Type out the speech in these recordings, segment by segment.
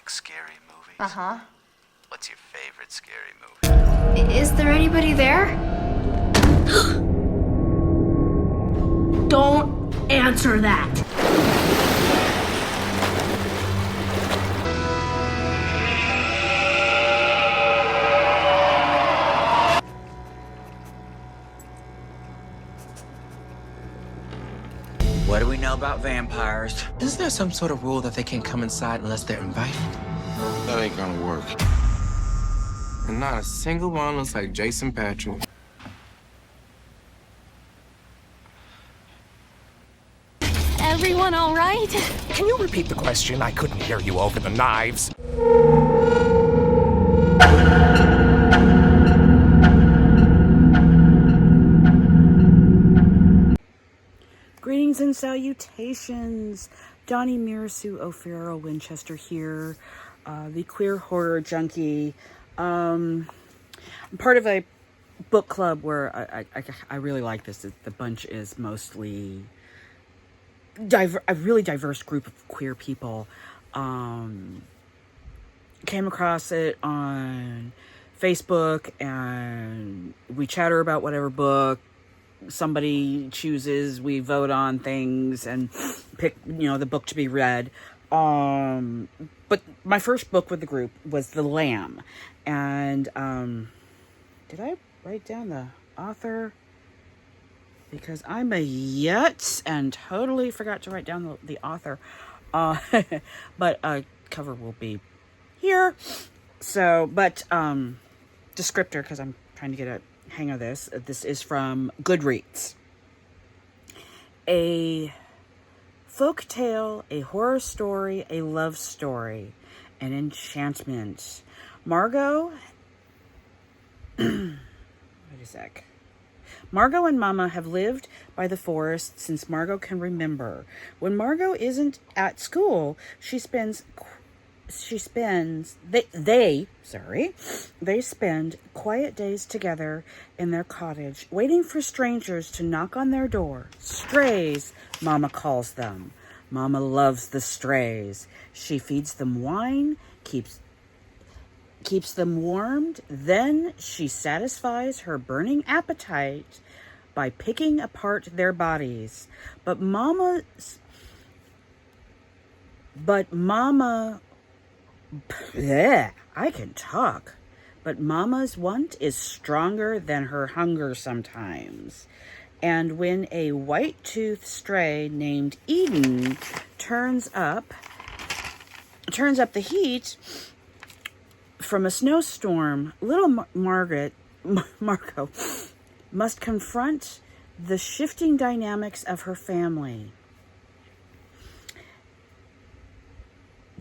like scary movies? Uh-huh. What's your favorite scary movie? Is there anybody there? Don't answer that. What do we know about vampires? Isn't there some sort of rule that they can't come inside unless they're invited? That ain't gonna work. And not a single one looks like Jason Patrick. Everyone all right? Can you repeat the question? I couldn't hear you over the knives. Greetings and salutations. Donnie Mirasu O'Farrell Winchester here, the queer horror junkie. I'm part of a book club where I really like this. The bunch is mostly a really diverse group of queer people. Came across it on Facebook and we chatter about whatever book somebody chooses. We vote on things and pick, the book to be read. But my first book with the group was The Lamb. And did I write down the author? Because I'm a yet and totally forgot to write down the author. But cover will be here. So, but descriptor, because I'm trying to get a hang of this. This is from Goodreads. A folk tale, a horror story, a love story, an enchantment. Margot, wait a sec. Margot and Mama have lived by the forest since Margot can remember. When Margot isn't at school, they spend quiet days together in their cottage, waiting for strangers to knock on their door. Strays, Mama calls them. Mama loves the strays. She feeds them wine, keeps them warmed. Then she satisfies her burning appetite by picking apart their bodies. But Mama, bleh, I can talk. But Mama's want is stronger than her hunger sometimes. And when a white-toothed stray named Eden turns up the heat from a snowstorm, little Margot must confront the shifting dynamics of her family,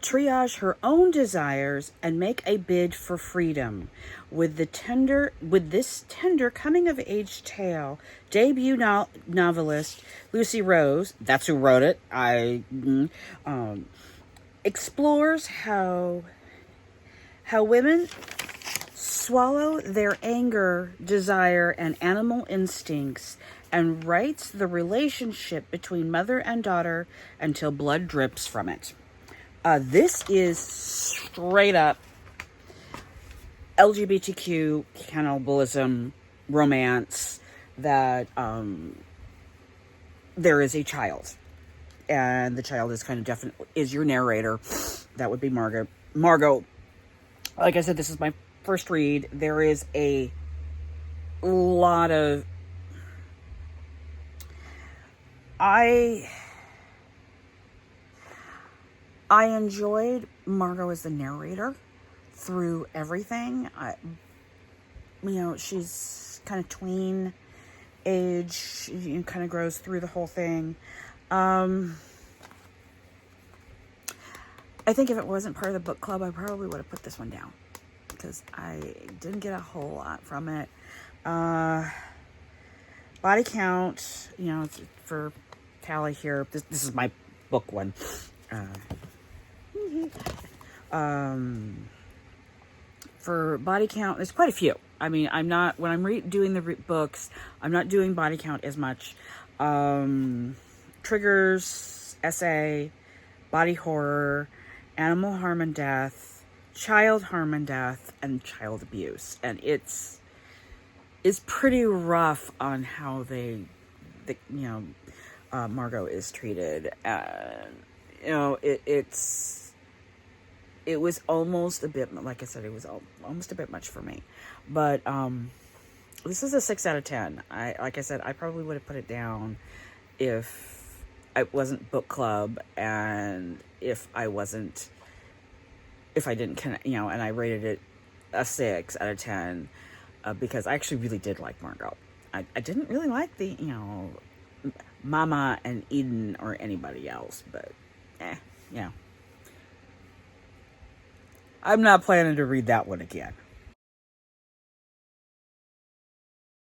triage her own desires, and make a bid for freedom. With this tender coming-of-age tale, debut novelist Lucy Rose, that's who wrote it, explores how women swallow their anger, desire, and animal instincts, and writes the relationship between mother and daughter until blood drips from it. This is straight up LGBTQ cannibalism romance that there is a child, and the child is kind of definitely is your narrator. That would be Margot. Like I said, this is my first read. There is a lot of I enjoyed Margot as the narrator through everything. She's kind of tween age. She kind of grows through the whole thing. I think if it wasn't part of the book club, I probably would have put this one down because I didn't get a whole lot from it. Body count, for Callie here. This is my book one. For body count, there's quite a few. I mean, I'm not, when I'm doing the books, I'm not doing body count as much. Triggers, essay, body horror, animal harm and death, child harm and death, and child abuse. And it's pretty rough on how Margot is treated. It was almost a bit, like I said, it was almost a bit much for me. But this is a 6 out of 10. Like I said, I probably would have put it down if it wasn't book club, and if I didn't, and I rated it a 6 out of 10, because I actually really did like Margot. I didn't really like the, Mama and Eden or anybody else, but, I'm not planning to read that one again.